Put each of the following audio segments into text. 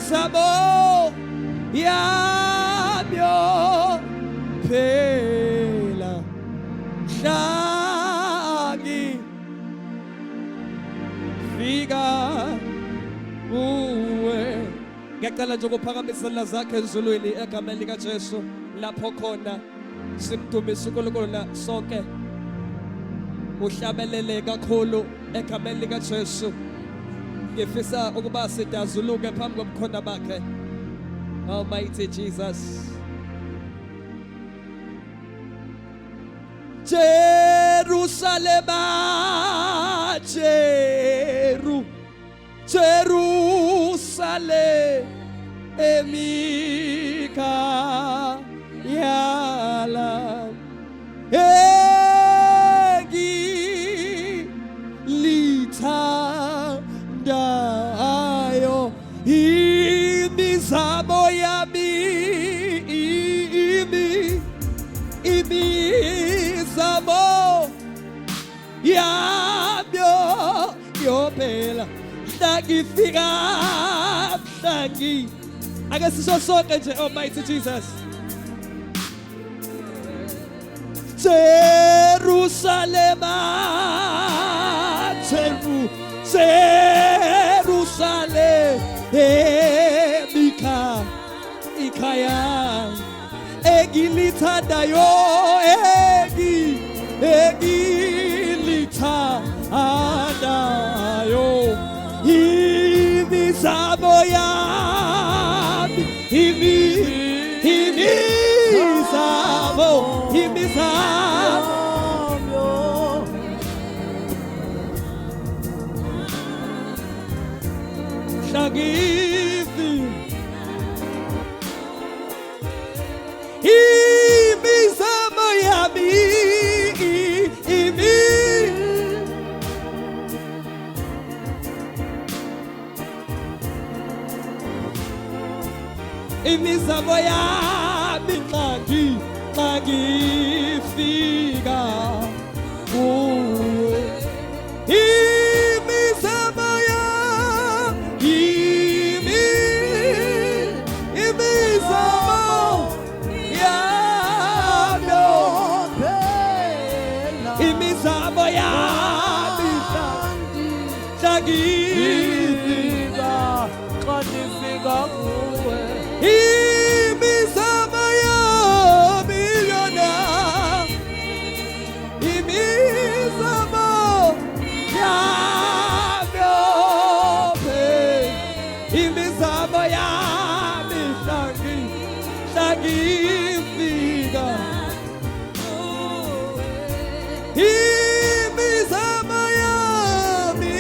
imizamo yami phela hlangi fika uwe ngiyacela nje ukuphakamisa izandla zakhe ezulwini egameni likaJesu lapho khona simdumise uNkulunkulu na sonke uhlabelele kakhulu egameni likaJesu ngifisa ukuba sidazuluke phambi kobukhona bakhe Almighty Jesus Jerusalem Jerusalem emika yala lithandayo imizamo yami imizamo yami yophela ngifika mhlangi ake sisho sonke nje Almighty Jesus Jerusalem Jerusalem ikaya egilithandayo egilithandayo imizamo yami imizamo shagifi imizamo yami imizamo yami ngifika kuwe imizamo yami imizamo yami imizamo yami ngifika kuwe imizamo yami yona imizamo yami imizamo yami ngifika imizamo yami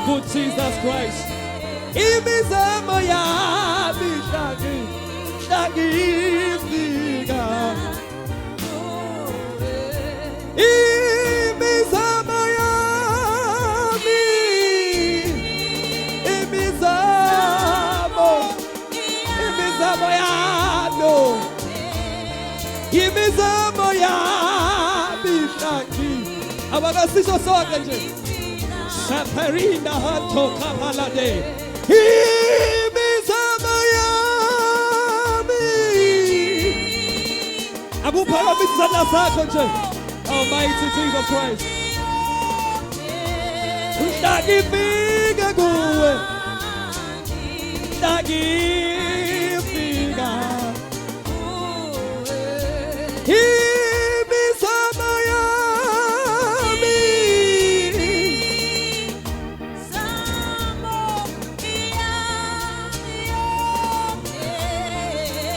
Good Jesus Christ imizamo yami ngifika imizamo yami imizamo yami abakasisho sonke nje Saparina hanto kapalade imizamo yami akuphakamisa izandla zakho nje Almighty Jesus Christ ngifika kuwe ngifika imizamo yami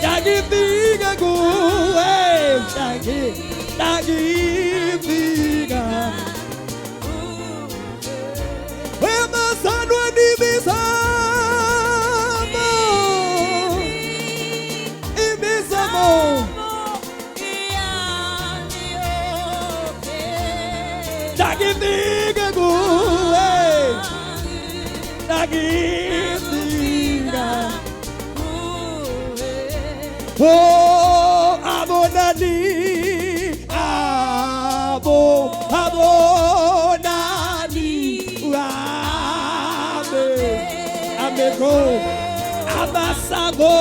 ngifika kuwe ngifika wemazalwa nimizamo imizamo ngifika kuwe ngifika Oh, abonani, abo, Go. Amasango.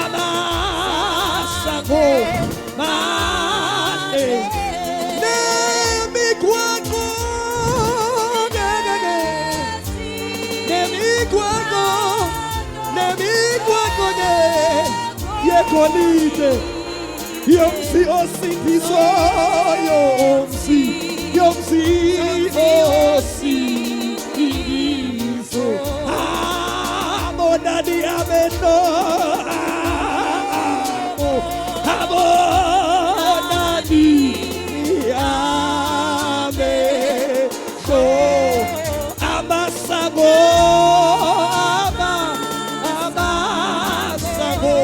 Amasango. Mane. Nemi kwako. Nemi kwako. Nemi kwako. Yekolite. Yomsi osindiso. Yomsi osindiso. Amonadi ameno. Amonadi ameno. Amasago. Amasago.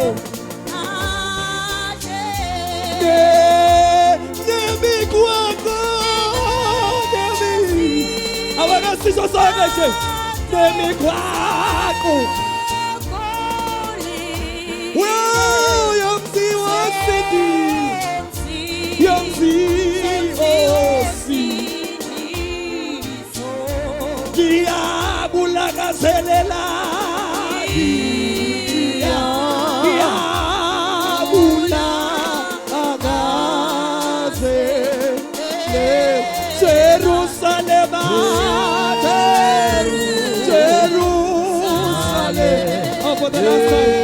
Siso songe Nemi kwako Wow Yomsi osidi Yomsi osi Diabula gazelela Diabula gazelela Jerusalem for the last time.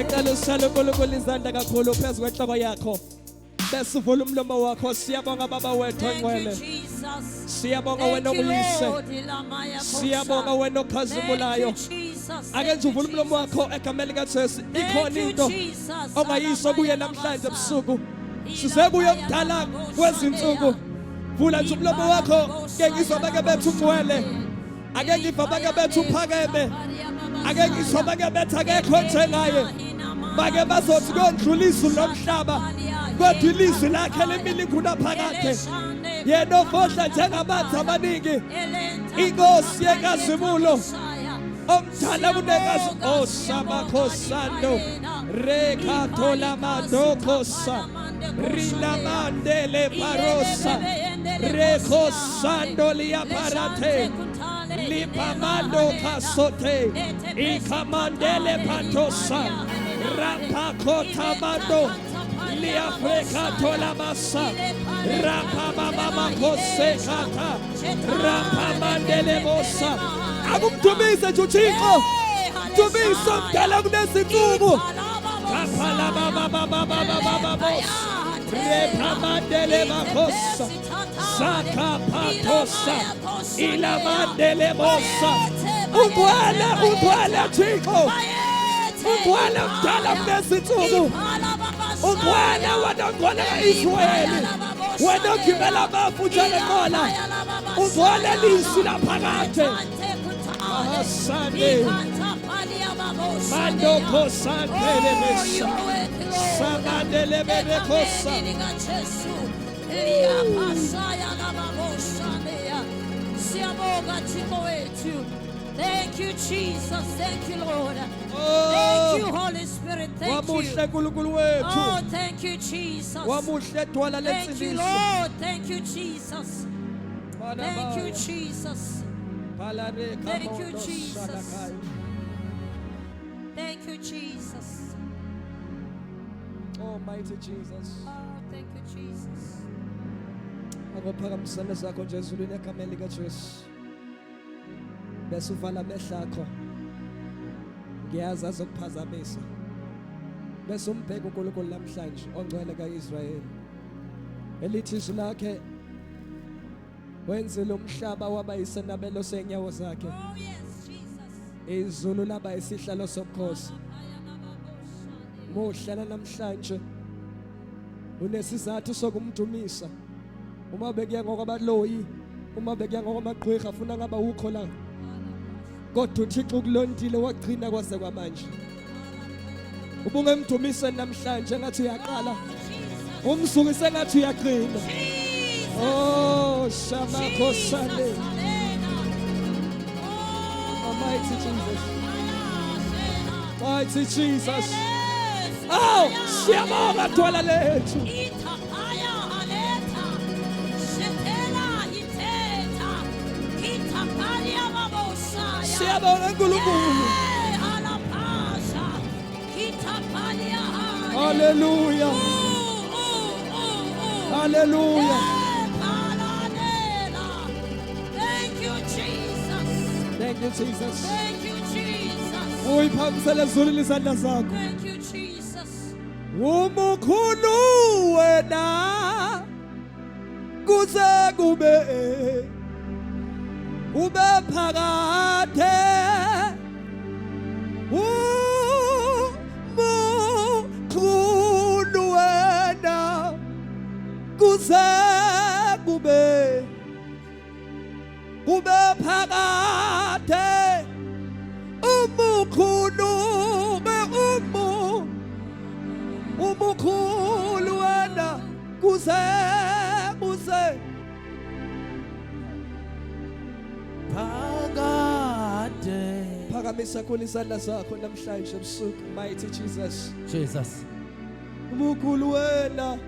Ngicela usale kolizandla kakhulu phezu kwenhloko yakho. besivula umlomo wakho siyabonga baba wethu ongcwele siyabonga wena oyise siyabonga wena okhazimulayo ake nje uvula umlomo wakho egameni likaJesu ikhona into ongayisho kuye namhlanje ebusuku size kuye omdala kwezinsuku vula nje umlomo wakho ke ngizwa bake bethu ungcwele ake ngiva bake bethu uphakeme ake ngizwa bake bethu akekho njengaye bake bazothi kondlulisa nomhlaba kodwa ilizwi lakhe lemini khona phakade yena ofohla njengamanzi amaningi inkosi yekazimulo omdala kunekazi osamakhosando rekathola madokosa rinamandele parosa rekosando liaparate lipamando kasote ikamandele patosa rapakota mando liafrekatola masa rapamama kosekata rapamandele mosa akumdumise Thixo dumisa mdala kunezinsuku kaphala baba repamandele makosa sakapatosa ilamandele mosa ugwala Thixo ugwala mdala kunezinsuku ugwala wadongwala kaIsrayeli wena ogibela abafu njengenqola ugwala lizwi laphakade Sunday Mando Kosantele Mesa Samandele Berekosa Thank you, Jesus. Thank you, Lord. Thank you, Holy Spirit. Thank you. Oh, thank you, Jesus. Thank you, Lord. Thank you, Jesus. Thank you, Jesus. Thank you, Jesus. Thank you, Jesus. Oh, mighty Jesus. Oh, thank you, Jesus. Akuphakamisana zakho nje ezulwini egameni likaJesu. Bese uvala amehlo akho. Ngiyazi azokuphazamisa. Bese umbheka uNkulunkulu namhlanje ongcwele kaIsrayeli. Elithi izwi lakhe wenzile umhlaba waba isenabelo senyawo zakhe. Oh, yes, Jesus. Izulu laba isihlalo sobukhosi. Muhlala namhlanje unesizathu sokumdumisa. Uma bekuya ngokwabaloyi, uma bekuya ngokwamaqhwiga afuna ngaba ukho la. Kodwa uThixo ukulondile wagcina kwase kwamanje. Ubungemdumisa namhlanje ngathi uyaqala. Umsukise ngathi uyaqina. Oh, Shamakosane. Oh, mighty Jesus. Mighty Jesus. Oh, siyabonga dwala lethu. Siyabonga uNkulunkulu. Hallelujah. Hallelujah. Thank you, Jesus. Thank you, Jesus. Thank you, Jesus. Uyiphakamisele ezulwini izandla zakho. Thank you, Jesus. Umukhulu wena kuze kube phakade umukhulu wena kuze kube phakade umukhulu wena kuze phakade. phakamisa khona isandla sakho namhlanje ebusuku mighty Jesus. Jesus. Umukhulu wena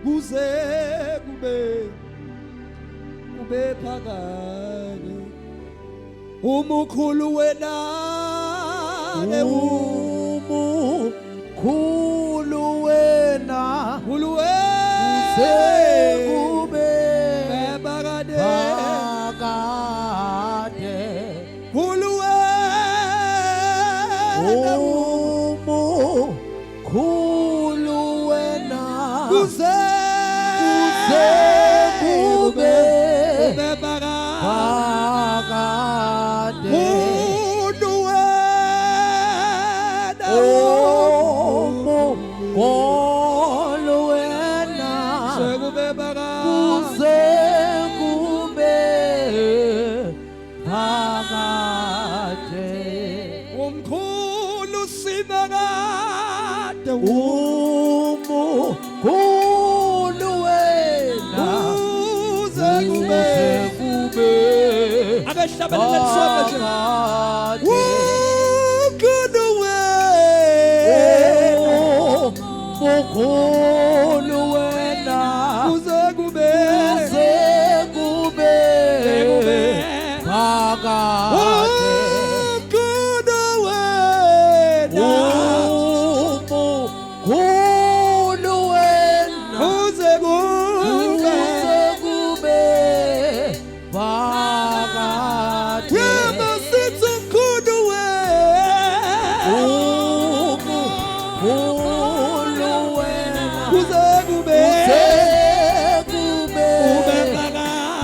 kuze kube phakade umukhulu wena umukhulu wena kuze kube phakade umukhulu wena kuze hlabelele lisonke nje. Ukhulu ukhulu wena Kuze kube phakade ukhulu wena ukhulu wena kuze kube phakade wena sithi ukhulu wena ukhulu wena kuze kube kube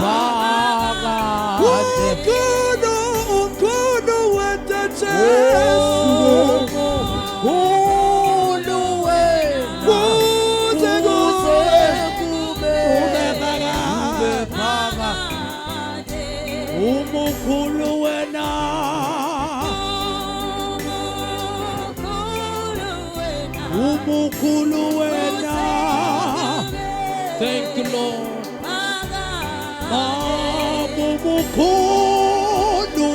phakade ukhulu wena Jesu ukhulu wena kuze kube phakade umukhulu wena umukhulu wena. Thank you, Lord. Umukhulu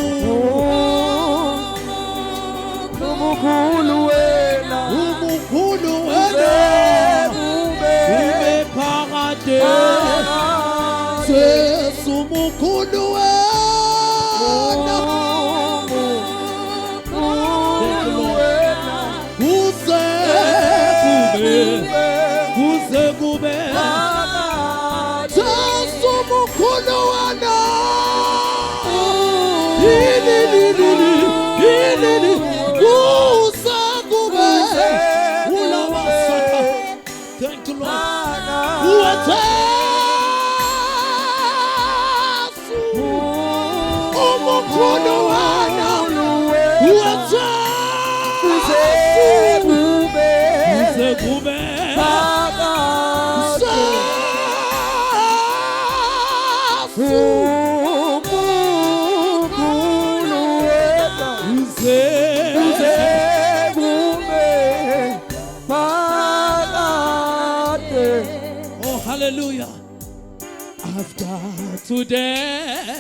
umukhulu wena umukhulu wena ube phakade Jesu umukhulu wena umukhulu wena kuze kube Jesu umukhulu wena Thank you, Lord. Umukhulu wena kuze kube Oh, hallelujah. After today,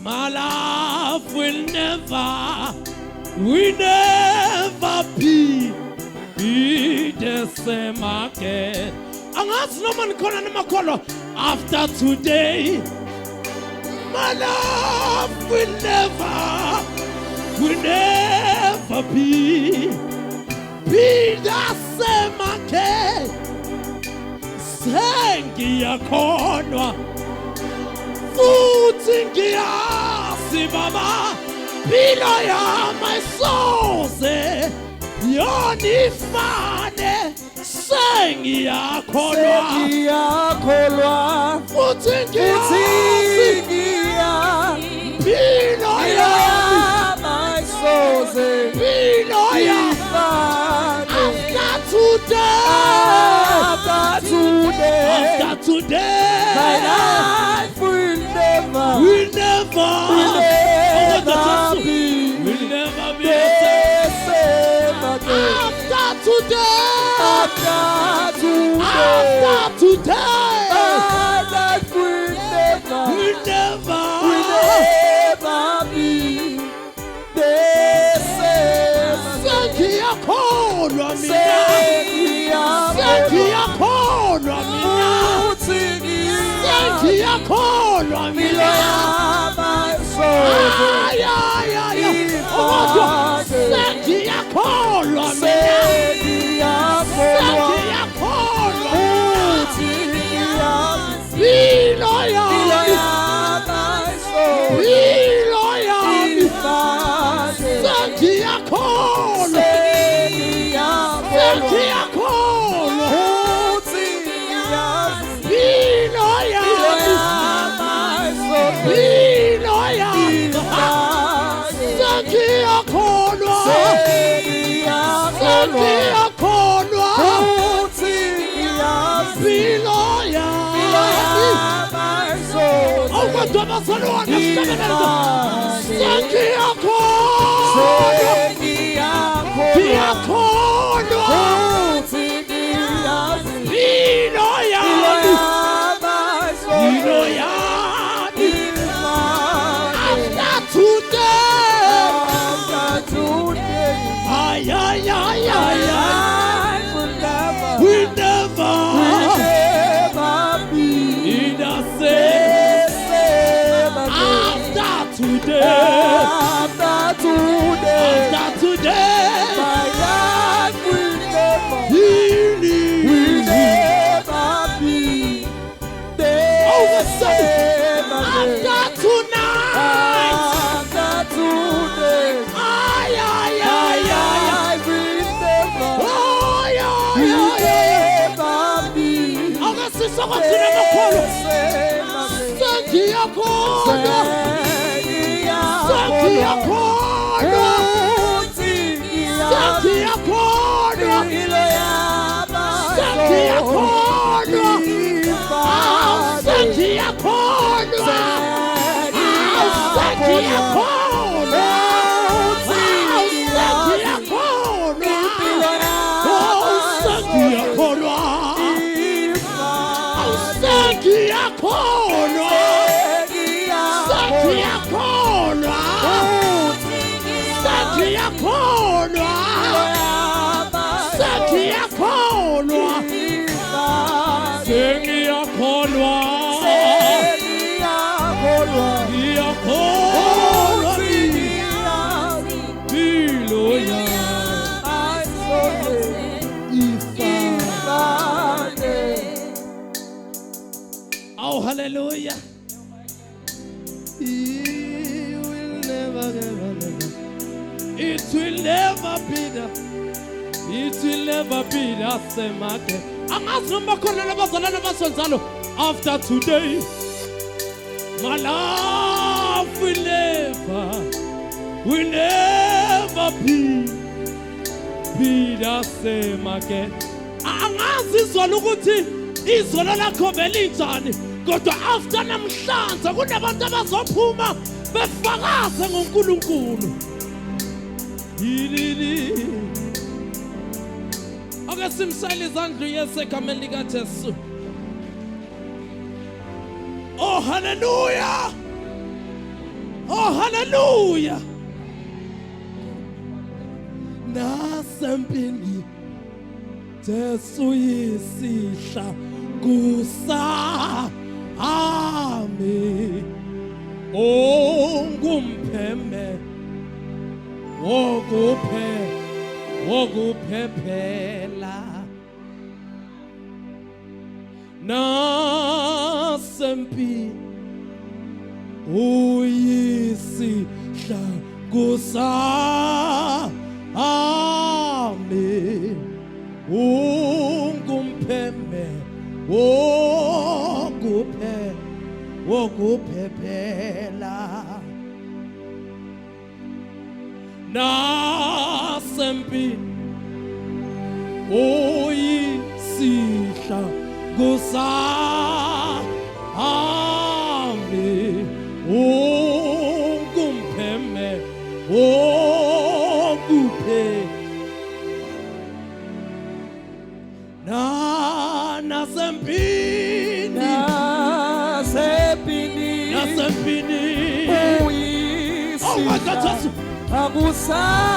my life will never be the same again. Angazi noma nikhona nemakholwa. After today, my life will never be the same again. Sengiyakholwa futhi ngiyazi baba impilo yami ayisoze yonifane. Sengiyakholwa futhi ngiyazi impilo yami ayisoze yonifane. After today, my life will never be the same again. After today, my life will never be the same. Sengiyakholwa mina. today, After today, after today, my life will never healing. never be the Over same again. After tonight, After today, ay, ay, my ay, ay, life will never ay, ay, ay, ay. never be Akasisa kathina kakhulu. the same again. Sengiyakholwa, sengiyakholwa, sengiyakholwa, sengiyakholwa, awu sengiyakholwa, awu sengiyakholwa, awu sengiyakholwa, awu sengiyakholwa, awu sengiyakholwa. Sengiyakholwa, sengiyakholwa, sengiyakholwa, sengiyakholwa, ngiyakholwa impilo yami. Oh, hallelujah. It will never be the same again. Angazi noma khona labazalwane abasonzalo. After today, my life will never be the same again. Angazi izolo ukuthi izolo lakho belinjani, kodwa after namhlanje kunabantu abazophuma befakaze ngoNkulunkulu. Ake simsayile izandla yesegameni likaJesu. Oh hallelujah. Oh hallelujah. Nasempini Jesu yisihla kusami. Ongumpheme wokuphephela nasempi uyisihla kusami. Ungumpheme wokuphephela nasempi uyisihla kusami. Ungumpheme nasempini uyisihla oh my God, akusami.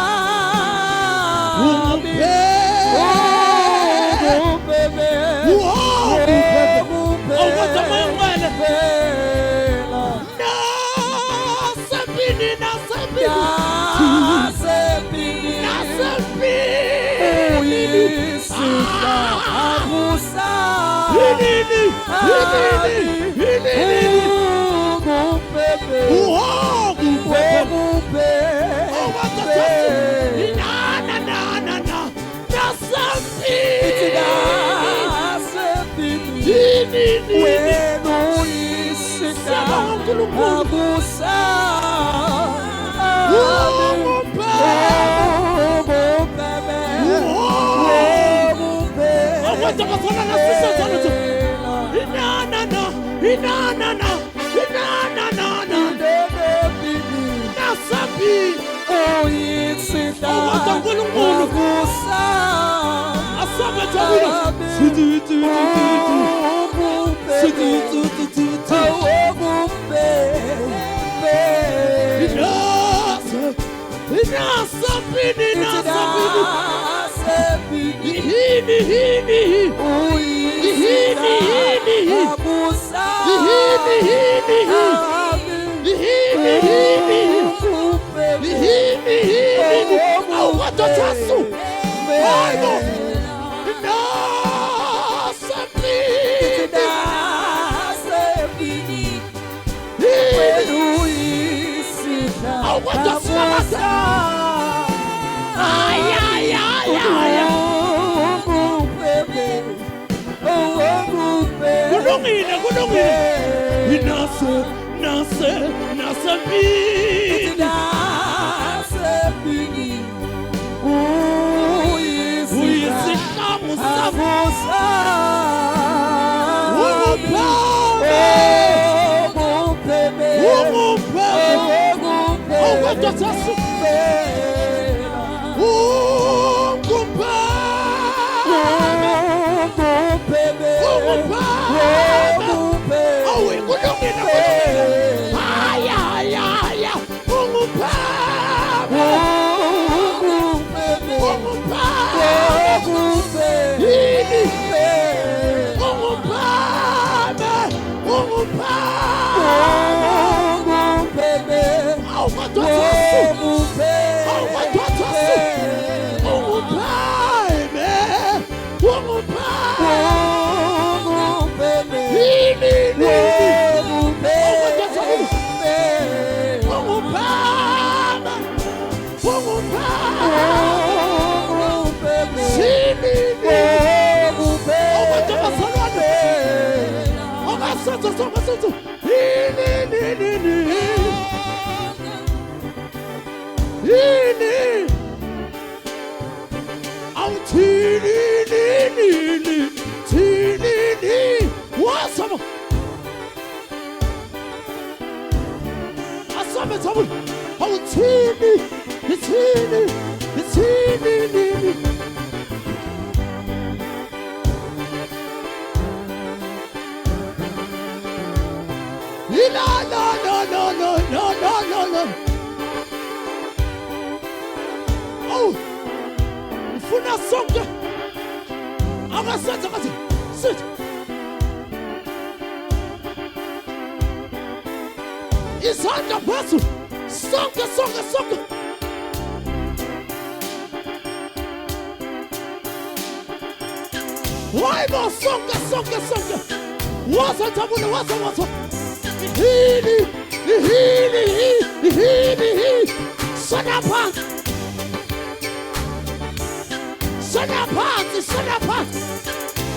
kulungile nasempini uyisihlangu sami Isanda phezu sonke Waibo sonke Wasa tabule wasa Hili Sana pants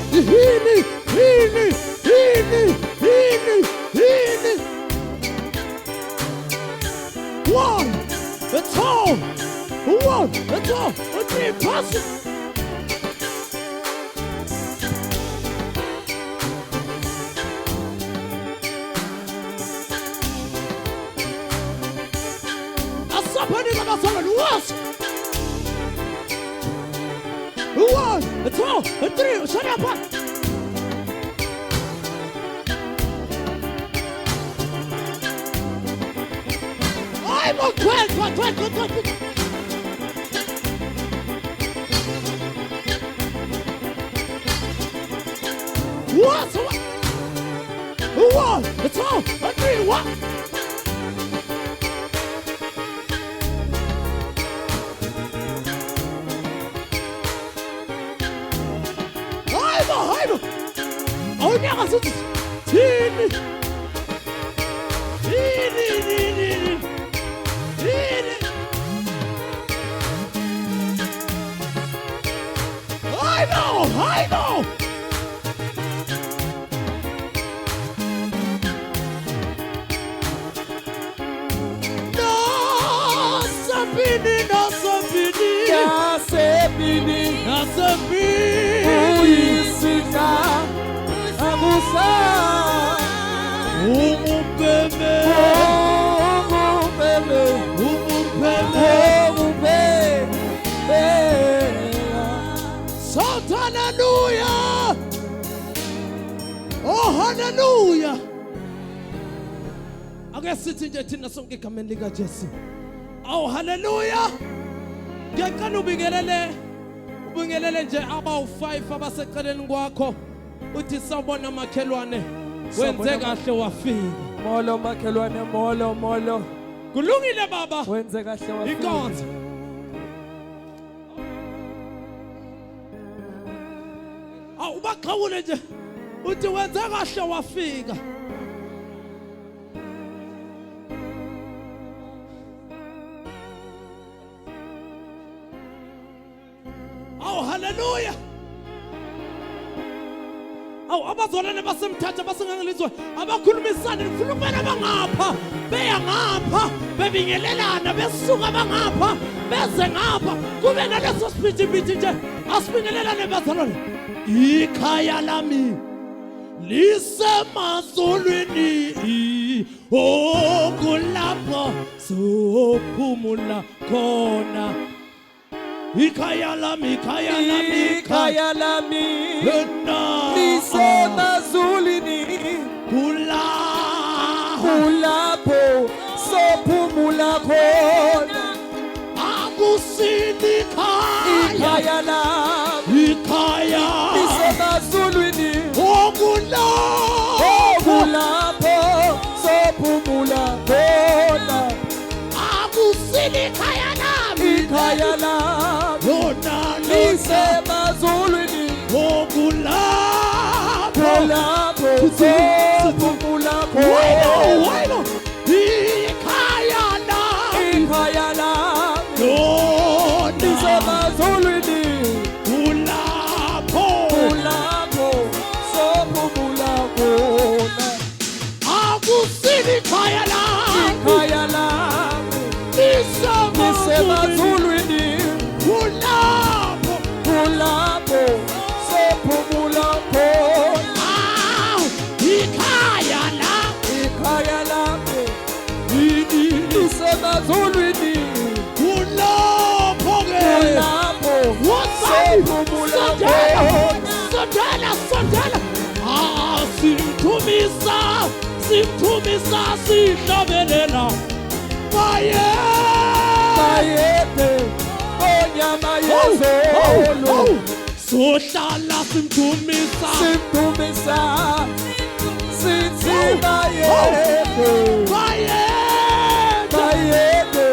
Hili One, it's all. A three passes. A somebody got someone was. One, it's all. A three, shut up. I'm on 12. What's what? One, it's all. A three, what? I'm Oh, yeah, it's I know. Hallelujah! Oh, hallelujah! Akasithi nje thina sonke egameni lika Jesu. Oh, hallelujah! Ngiyacela ubingelele nje abawu5 abaseceleni kwakho. Uthi sawubona makhelwane. Wenze kahle wafika. Molo makhelwane, molo. Kulungile baba. Wenze kahle wafika. Inkonzo. Ubaqhawule nje uthi wenze kahle wafika. Oh, hallelujah. awu abazalwane basemthatha basengangelizwe abakhulumisana nikhulumela bangapha beya ngapha bebingelelana besuka bangapha beze ngapha kube naleso siphithiphithi nje asibingelelane bazalwane ikhaya lami lisemazulwini kulapho sophumula khona ikhaya lami ikhaya lami ikhaya lami lona lisemazulwini kulapho sophumula khona akusini ikhaya lami ikhaya lisemazulwini kulapho sophumula khona akusini ikhaya lami ikhaya lami lona lisemazulwini kulapho sophumula khona wayno ikhaya lami lona lisemazulwini kulapho sophumula khona akusini ikhaya lami lisemazulwini kulapho sophumula khona ikhaya lami lisemazulwini kulapho sophumula khona sondela simthumisa sihlabelela bayede onyama yezolo sohlala simthumisa sithi bayede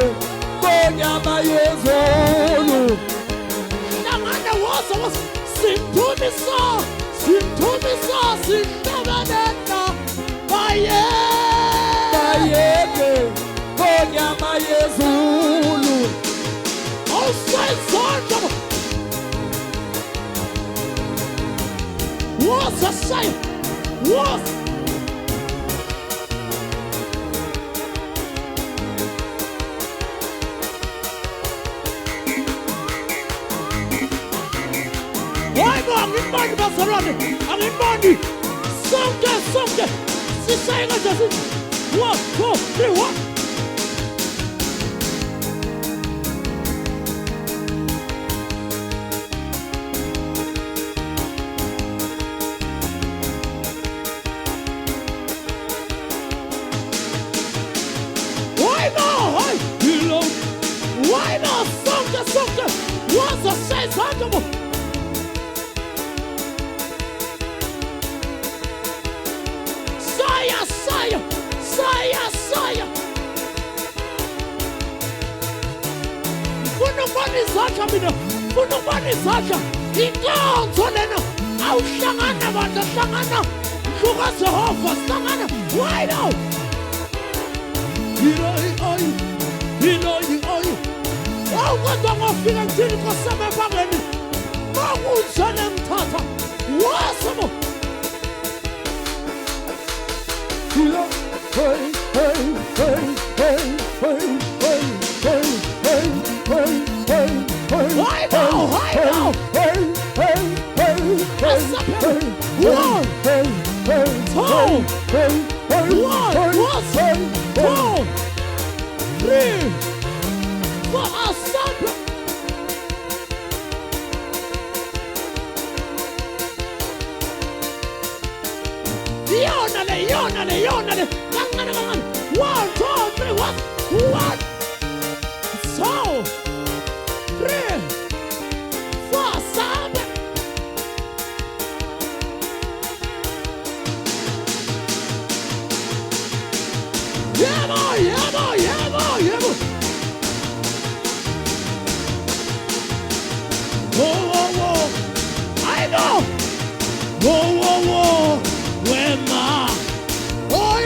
onyama yezolo hlangana wozo simthumisa sihlabelela bayede onyama yezulu awusayizonda woza sayo woza wayno angiboni bazalwane angiboni sonke sisaye kanje sithi 1 2 3 1 Why not? Sonke. What's the sense? Saya. Funubani Sasha. Inkonzo lena. Awuhlangana bantu hlangana. Hluka Jehova hlangana. Why not? Oi. Awukwenza ngofika ngithini kosama ebangeni. Makunjane mthatha. Wasamo. Yonale. Kangana. 1, 2, 3, 1. 2, 3, 4, 7. Yeah, boy. Whoa. I know. Whoa. Where ma? Oi.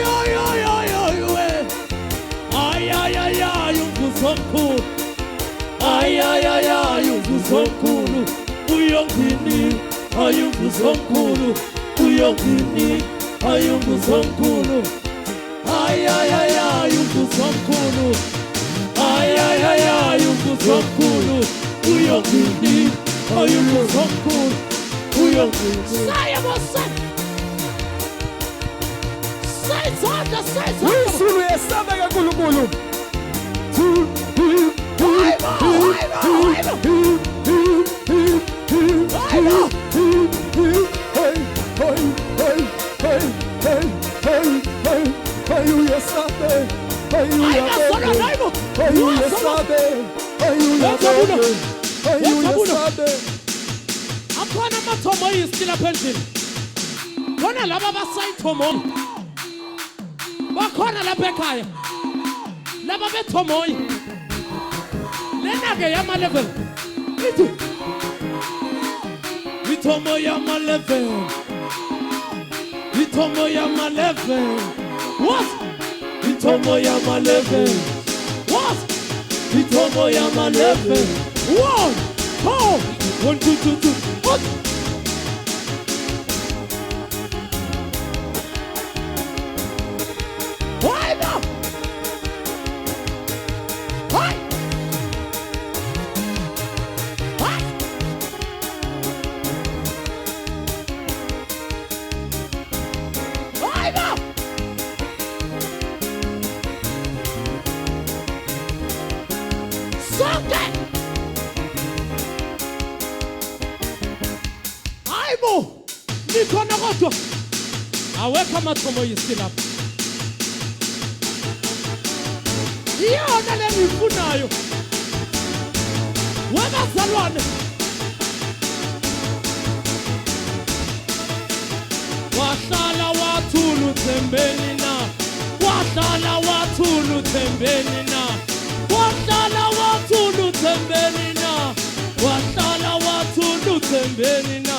Yumvusonkulu. Yumvusonkulu. Uyongini. Yumvusonkulu. uyongini ayunguzonkulu ayunguzonkulu ayunguzonkulu uyongini ayunguzonkulu uyongini Uyisulu yesaba kaNkulunkulu. Akhona amathomo yisila phezulu. Khona laba basayithomo. Bakhona lapha ekhaya. Laba bethomoyi. Lena ke yama level. Ithi. Ithomo yama level. Ithomo yama level. What? Ithomo yama level. What? Ithomo yama level. 1, 2, 2. What? Why not? Why? Why? Why not? Something. Aibo. Nikona kodwa. Aweka mathomo yisilapha. Iyona lengifunayo wabazalwane wahlala wathulu thembeni na wahlala wathulu thembeni na wahlala wathulu thembeni na wahlala wathulu thembeni na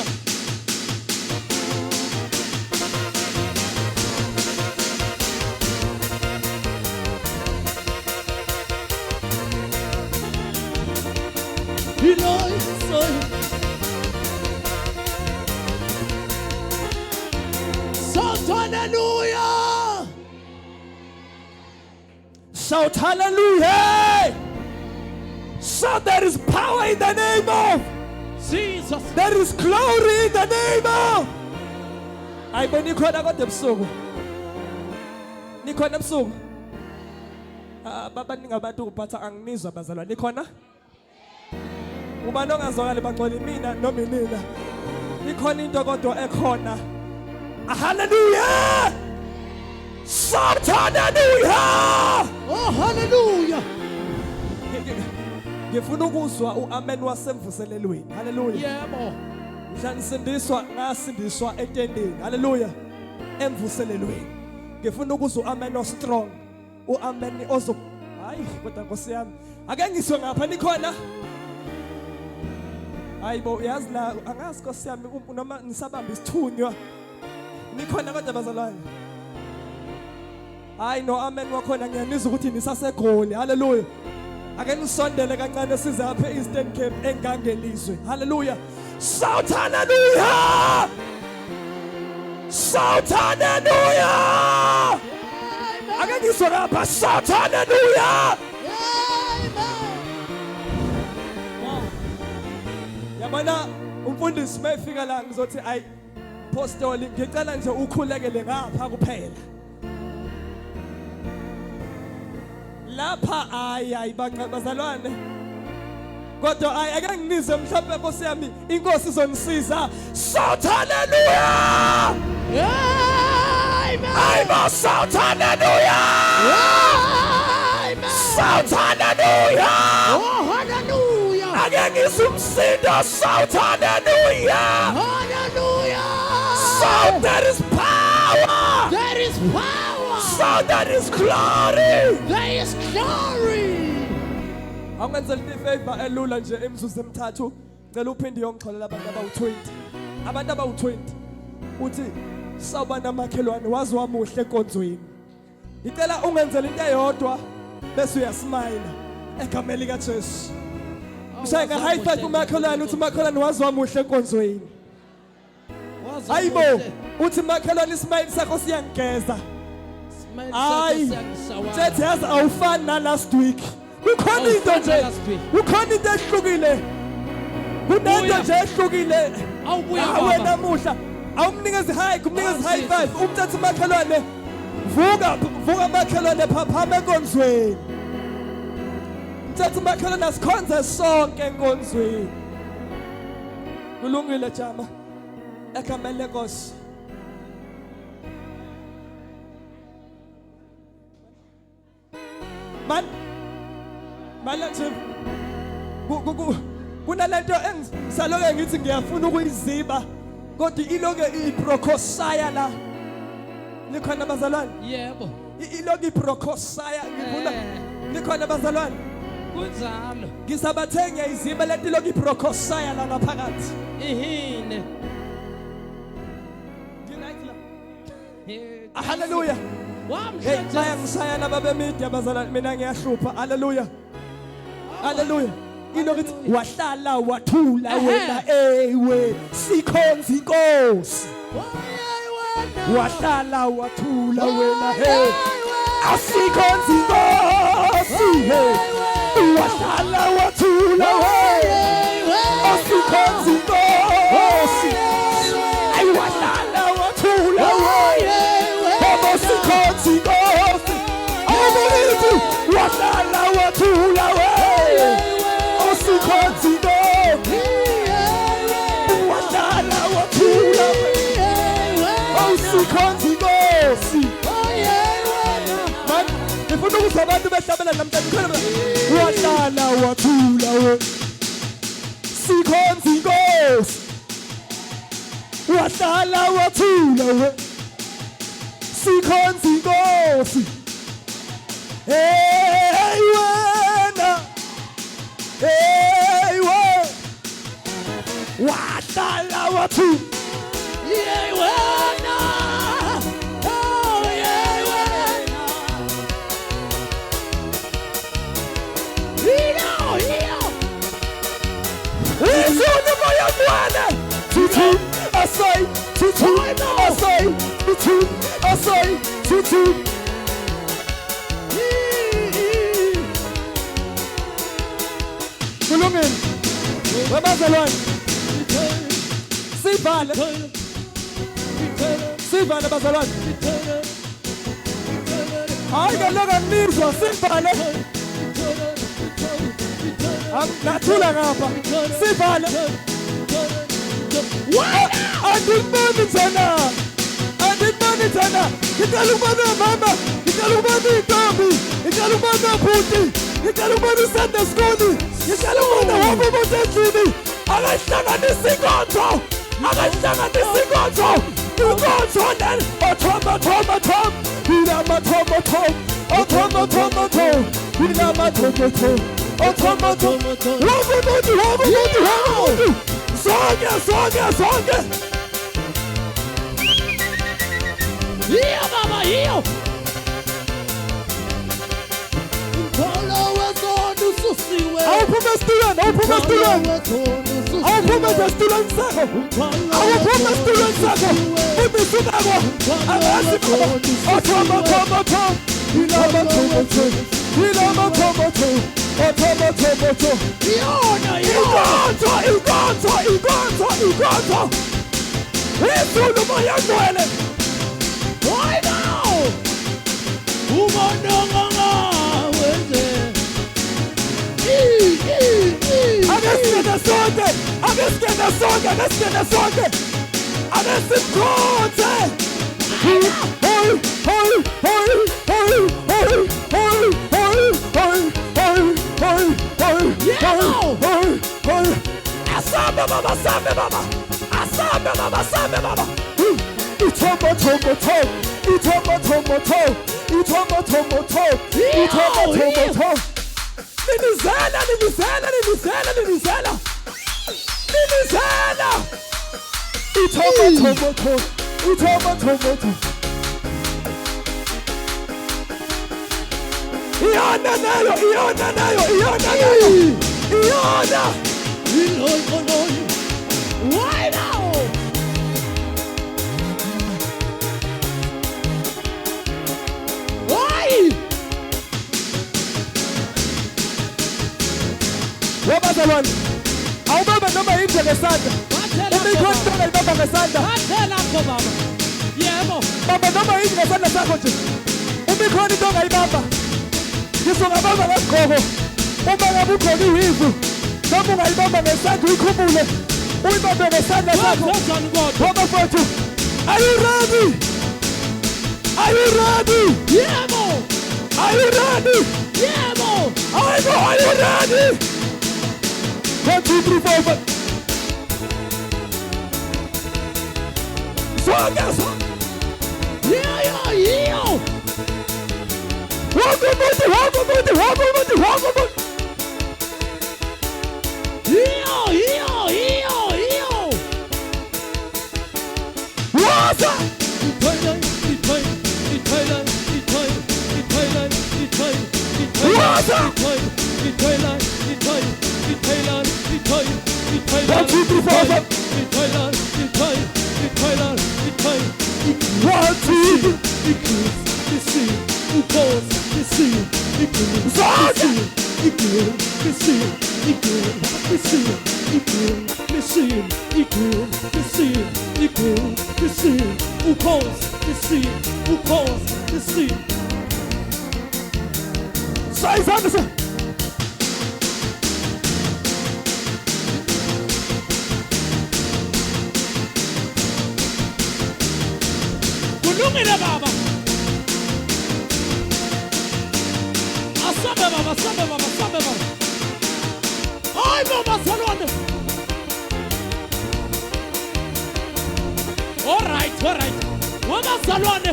Hallelujah! Shout hallelujah! Shout there is power in the name of Jesus. There is glory in the name of. Ayibona ikhona kodwa ebusuku. Nikhona ebusuku. Babaningi abantu uphatha anginizwa bazalwane nikhona? Ubani ongazwakali bangcwele mina noma inina. Ikhona into kodwa ekhona. Hallelujah! Shout hallelujah! Oh hallelujah! Ngifuna ukuzwa uamen wasemvuselelweni. Hallelujah. Yebo. Mhla ngasindiswa entendeni. Hallelujah. Emvuselelweni. Ngifuna ukuzwa uamen ostrong. Uamen ozo hayi kodwa Nkosi yami. Ake ngiswe ngapha nikhona? Hayibo yazi la angazi Nkosi yami noma nisabamba isithunywa. Nikhona kodwa bazalwane. Hayi no amen wakhona ngiyanizwa ukuthi nisasegoli. Hallelujah. Ake nisondele kancane size apha Eastern Cape engangelizwe. Hallelujah. Shout hallelujah. Shout hallelujah. Ake ngiswa lapha shout hallelujah. Yabona umfundisi mayifika la ngizothi ayi apostoli ngicela nje ukhulekele ngapha kuphela. Lapha ayi bazalwane. Kodwa ake nginize mhlawumbe Nkosi yami inkosi izonisiza. Shout hallelujah. Amen. Amen. Shout hallelujah. Amen. Shout hallelujah. Oh hallelujah. Ake ngizumsindo shout hallelujah. Hallelujah. Shout there is power. There is power. Shout there is glory. There is glory. Awungenzela ifavor elula nje emzuzu emithathu. Ngicela uphinde uyongixolela abantu abawu20. Abantu abawu20 uthi sawuba namakhelwane wazi wamuhle enkonzweni. Ngicela ungenzele into eyodwa bese uyasmile egameni lika Jesu. Mshaya high five kumakhelwane uthi makhelwane wazi wamuhle enkonzweni. Hayibo, uthi makhelwane ismayili sakho siyangigeza. Hayi, mthetho yazi awufani na last week. Kukhona into nje. Kukhona into ehlukile. Kunento nje ehlukile. Awubuya namuhla. Awumnikeza high, kumnikeza high five. Umthetho makhelwane. Vuka makhelwane phaphama enkonzweni. Mthetho makhelwane asikhonze sonke enkonzweni. Kulungile jama. Ekhambele Nkosi. Manje kunalento engisaloke ngithi ngiyafuna ukuyiziba kodwa iloke iprokosaya la. Nikhona bazalwane? Yebo. Iloke iprokosaya ngifuna. Nikhona bazalwane? Kunjalo. Ngisabathe ngiyayiziba lento iloke iprokosaya la ngaphakathi. Ihine. Hallelujah. Hey, ngisayana babe media bazalwane mina ngiyahlupha. Hallelujah. Hallelujah. Ilokithi wahlala wathula wena ewe sikhonza inkosi. Wahlala wathula wena hey asikhonza inkosi hey. Wahlala wathula wena asikhonza inkosi. Ay wahlala wathula wena asikhonza inkosi. Awulithi wahlala wathula wena asikhonza inkosi. Wahlala wathula wena asikhonza inkosi. Man, ngifuna ukuthi abantu behlabela namhlanje wahlala wathula wena sikhonza inkosi. Wahlala wathula wena sikhonza inkosi. Hey wena hey wena wahlala wathula hey wena oh hey wena hiyo izona moya mwana tutu asai tutu asai tutu asai tutu. Kulungile wabazalwane sivale bazalwane hayi kaloku nizwa sivale nathula ngapha sivale andiboni thana ngicela ukubona mama ngicela ukubona intombi ngicela ukubona bhuti ngicela ukubona Sunday school ngicela ukubona wonke umuntu endlini akahlanganisa inkonzo inkonzo then othoma sonke hiyo baba hiyo awuphuma esitulweni sakho ibisukako angasibaba othoma inkonzo izulu moya ngcwele. Why now? Umononga wenze. Abesikena sonke. Abesimkhonze. Asambe baba. Why now? wabazalwane awubamba noma yinje ngesandla imikhona into ongayibamba ngesandla bamba noma yinje ngesandla sakho nje imikhona into ongayibamba ngizongabamba ngesigqoko uma ngabe ugqoke iwivu noma ungayibamba ngesandla uyikhumule uyibambe ngesandla sakho wabafowethu. Are you ready? Are you ready? Yebo. Are you ready? Yebo. Are you ready? 1, 2, 3, 4, 5. Songa. Yo. Walk. Yo. What's up? What's up? 1, 2, 3, 4, 5. 1, 2, Sai, kulungile baba. Asabe baba. Ay baba salwane. All right. Waba salwane.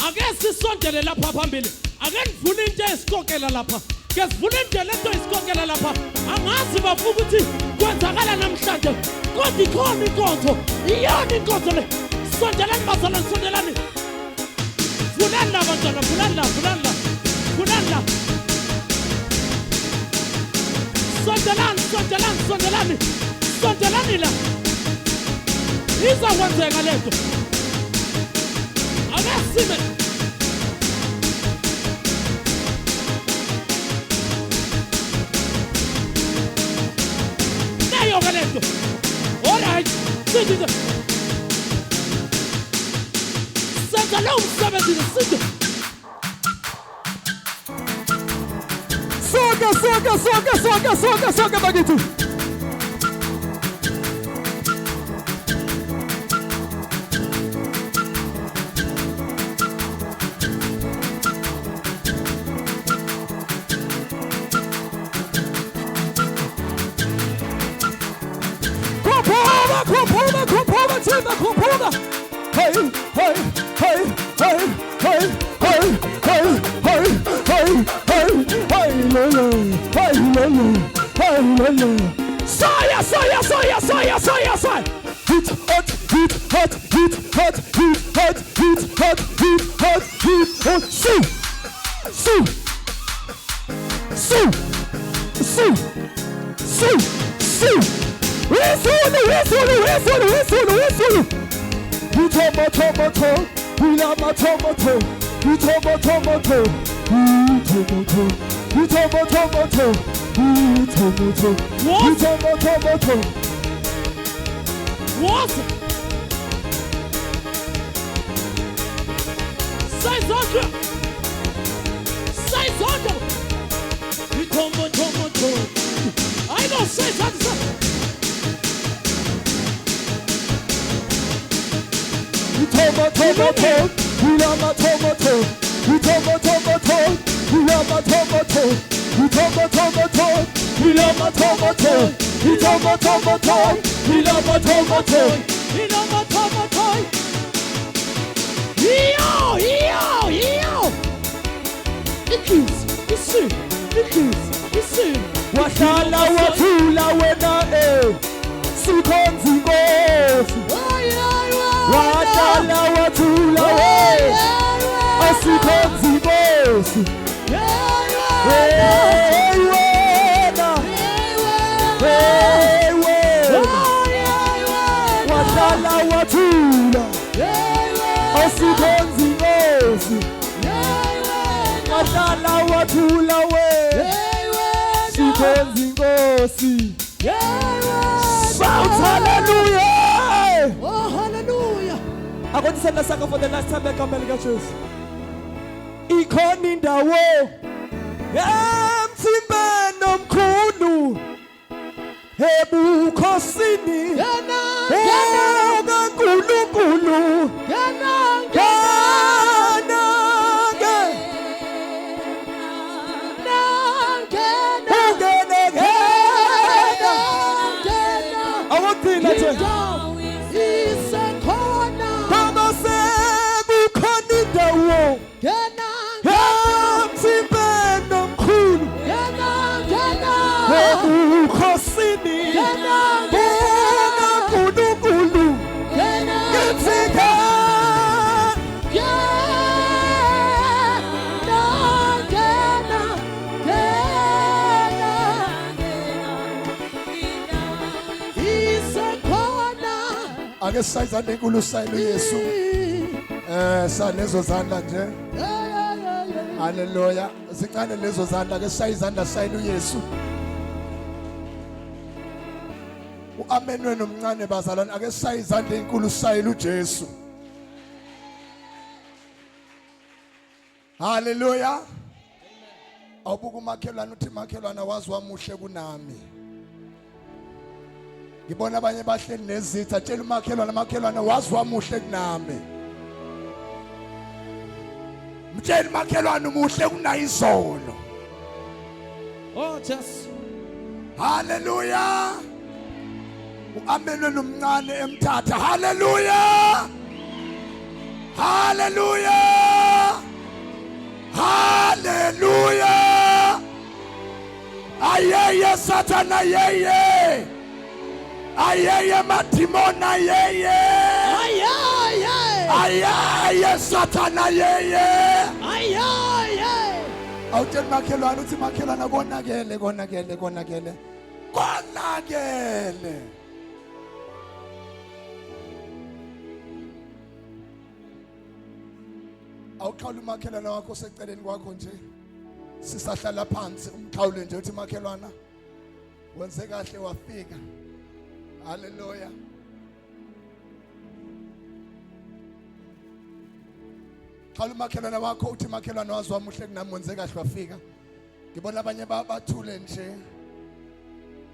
Ake sisondele lapha phambili. Ake ngivule into esikokela lapha. Ke sivule indlela into esikokela lapha. Angazi bafuka ukuthi kwenzakala namhlanje. Kodwa ikhona inkonzo. Iyona inkonzo le. Sondelani bazalwane, sondelani. Vulani la bantwana, vulani la. Sondelani la. Izakwenzeka lento. Akasime. Nayo lento. All right. Sithi. Senza umsebenzi sithi. Soka bakithi. Kuphuma. Hey. Soya. Heat hot. Whistle. You tomato. We love my tomato. You tomato. What? Say something. You tomato. I don't say something. You tomato. We love my tomato. You tomato. We love my tomato. You tomato. We love my tomato. You tomato. We love my tomato. Yo. Ikisi. Wahlala wathula wena sikhonza inkosi. Wahlala wathula asikhonza inkosi. Hey wena. Wahlala wathula asikhonza inkosi. Wahlala wathula Senza inkosi. Shout hallelujah. Oh, hallelujah. I want to send a song for the last time I come and get you. Ikhona indawo emzimbeni omkhulu ebukhosini kaNkulunkulu awuthina nje baba sekukhona indawo emzimbeni omkhulu ebukhosini kaNkulunkulu ngitsika ake sisayizande inkulu sayilo Yesu salezo zandla nje haleluya zincane lezo zandla ake sisayizanda sayilo Yesu uamen wena omncane bazalwane ake sisayizande inkulu sayilo uJesu haleluya awubuka umakhelwane uthi makhelwane wazi wamuhle kunami ngibona abanye bahleli nezitha tshela umakhelwane wazi wamuhle kunami mtshela umakhelwane umuhle kunayizolo Oh, just. haleluya uamen wena omncane emthatha haleluya haleluya haleluya ayeye satana yeye ayeye madimona yeye ayeye satana yeye awutshela makhelwane uthi makhelwane konakele awuqhawula umakhelwane wakho seceleni kwakho nje sisahlala phansi umqhawule nje uthi makhelwana wenze kahle wafika haleluya qhawula umakhelwane wakho uthi makhelwane wazi wamuhle kunami wenze kahle wafika ngibona abanye bathule nje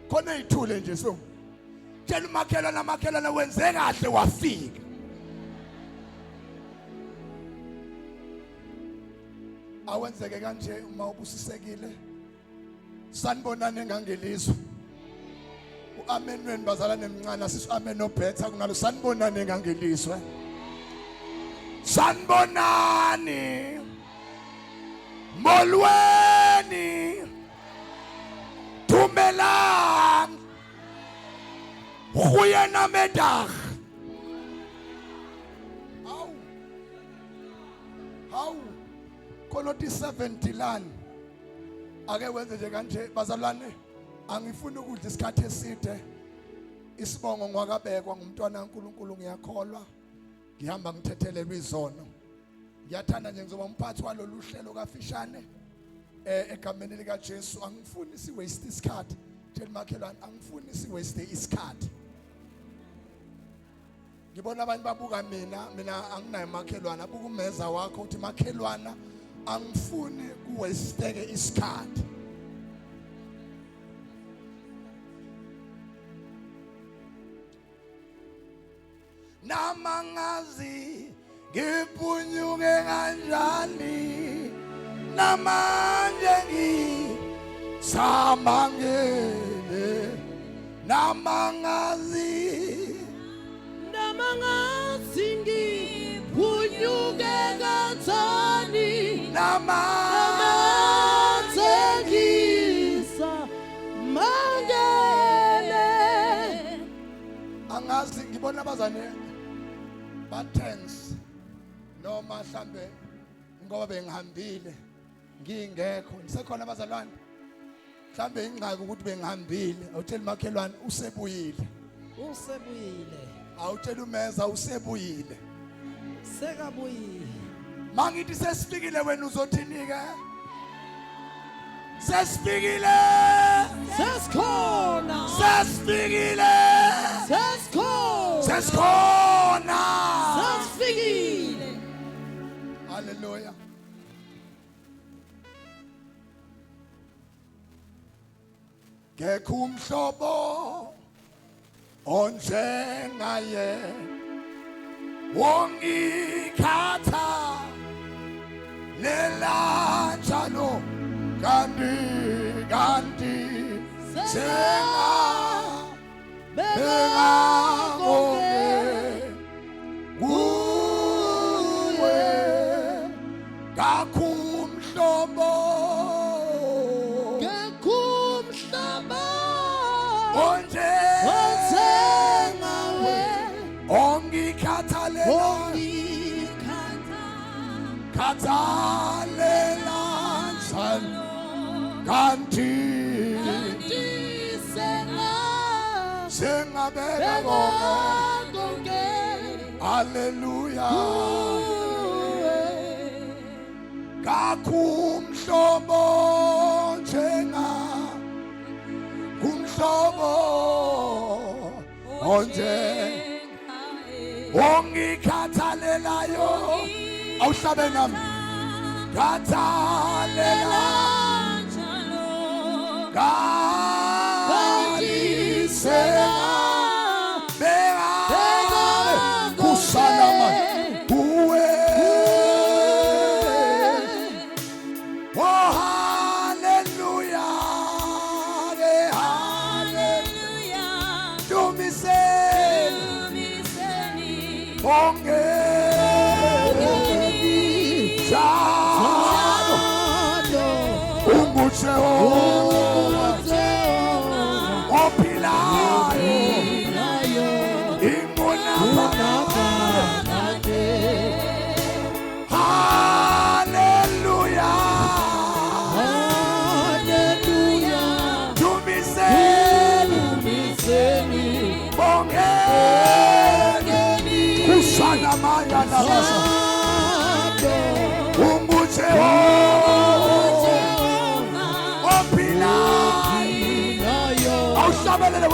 khona ithule nje so tshela umakhelwane wenze kahle wafika awenzeke kanje uma ubusisekile sanibonane ngangelizwe uamen wena bazalwane emncane asisu amen obhetha kunalo sanibonane ngangelizwe sanibonane molweni tumelang khuyena medag au koloti 70 lan ake wenze nje kanje bazalwane angifuni ukudla isikhathi eside isibongo ngwakabekwa ngumntwana kaNkuluNkulu ngiyakholwa ngihamba ngithethelelwa izono ngiyathanda nje ngizoba umphathi walolu hlelo kafishane egameni lika Jesu angifuni si waste isikhathi tell makhelwane angifuni si waste isikhathi ngibona abantu babuka mina anginayo makhelwane abuka umeza wakho uthi makhelwana angifuni kuwasteke isikhathi namangazi ngipunyuke kanjani namanje ngisamangele namangazi ngiphunyuke kanjani namathekisa mangele angazi ngibona abazane batense noma mhlambe ngoba bengihambile ngingekho nisekhona abazalwane mhlambe ingxaki ukuthi bengihambile awutshela makhelwane usebuyile awutshela umeza usebuyile sekabuyile mangithi sesifikile wena uzothini ke sesifikile Sesikhona. Sesifikile. Sesikhona. Sesikhona. Sesifikile. Hallelujah. Kekho umhlobo onjengaye wongikhatha lelanjalo kanti sengakonke kuwe kakhumhlobo onjengawe ongikhathalela kanti sengabeka konke. Hallelujah. Kakhumhlobo kumhlobo ongikhathalelayo awuhlabe nami khathalela kalisela beka kusalama kuwe. Oh hallelujah, hallelujah, dumiseni bonge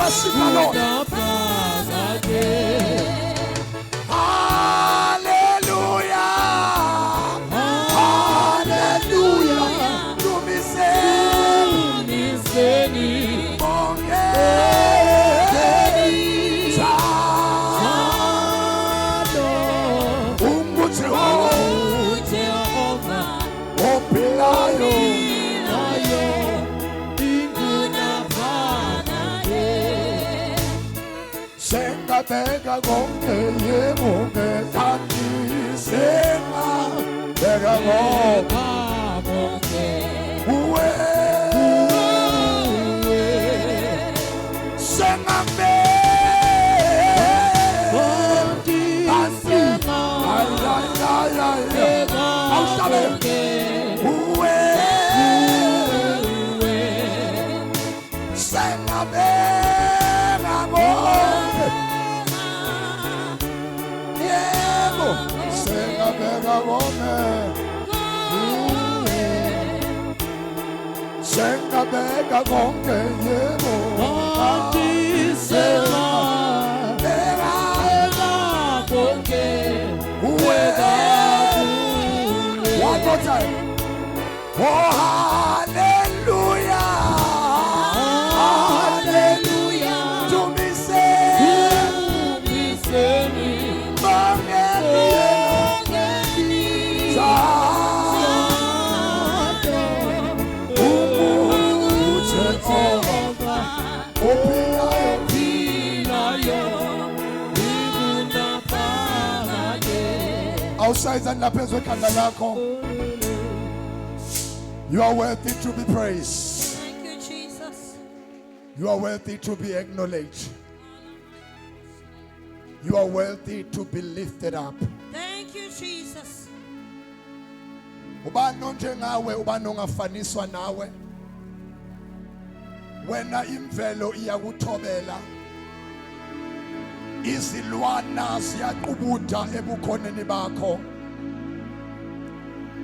worship the Lord. Hallelujah, hallelujah. To me say, Bega konke yemuke tati senga bega konke uwe senga me tati uwe senga bega konke Senga bega konke yebo ati senga bega konke uwega. One more time. Oh hallelujah, hallelujah. To me say outside and lapezwe kanda lako. You are worthy to be praised. Thank you, Jesus. You are worthy to be acknowledged. You are worthy to be lifted up. Thank you, Jesus. Ubani onjengawe, ubani ongafaniswa nawe. Wena imvelo iyakuthobela. Izilwana ziyaqubutha ebukhoneni bakho.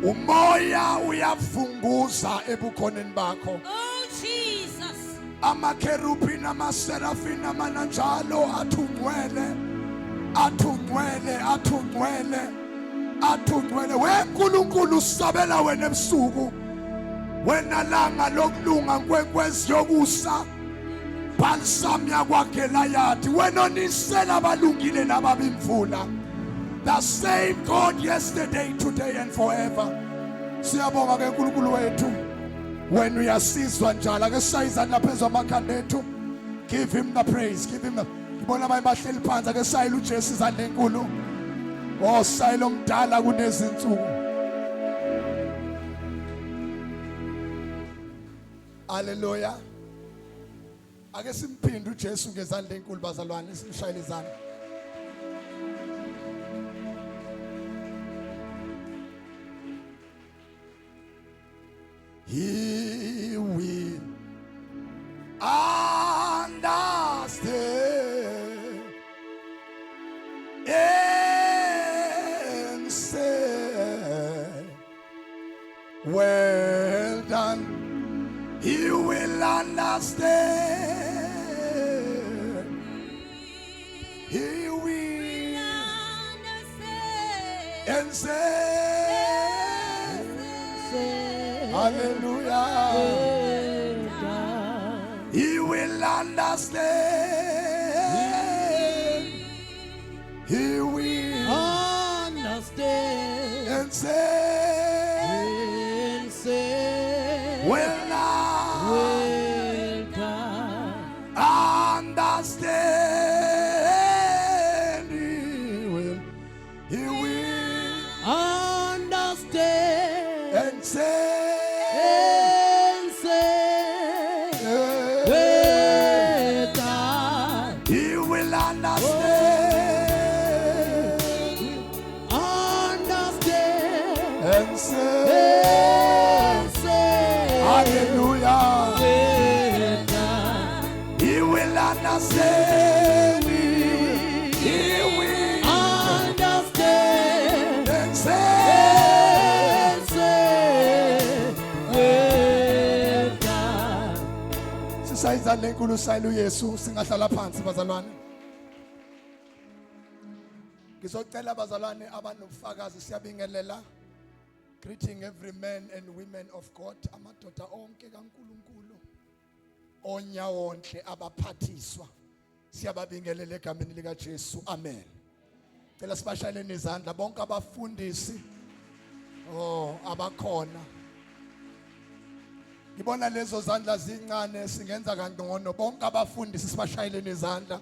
Umoya uyavunguza ebukhoneni bakho. Oh Jesus. Amakerubi namaserafi namananjalo athungcwele athungcwele athungcwele athungcwele weNkulunkulu sabela wena ebusuku wena langa lokulunga nkwenkwezi yokusa balsam yakwaGelayadi wena onisela abalungile nababimvula the same God yesterday today and forever siyabonga ke uNkulunkulu wethu wena uyasizwa njalo ake sayizana phezulu amakhanda ethu give him the praise give him the ngibona abanye bahleli phansi ake sayile uJesu izandla enkulu oh sayilo mdala kunezinsuku haleluya ake simphinde uJesu ngezandla enkulu bazalwane simshayile izandla He will understand and say, well done. He will understand. He will understand and say, hallelujah. He will understand. He will understand and say, well done. understand. He will Understand and say, well done. he will understand. Understand And say, hallelujah. well done. He will understand. He will Understand and say, well done. sisayizandla enkulu sayile uYesu singahlala phansi bazalwane. Ngizocela bazalwane abanobufakazi siyabingelela. Greeting every man and women of God, amadoda onke kaNkulunkulu onyawonhle abaphathiswa siyababingelela egameni lika Jesu amen. Cela sibashayeleni izandla bonke abafundisi abakhona. Ngibona lezo zandla zincane singenza kangcono bonke abafundisi sibashayeleni izandla.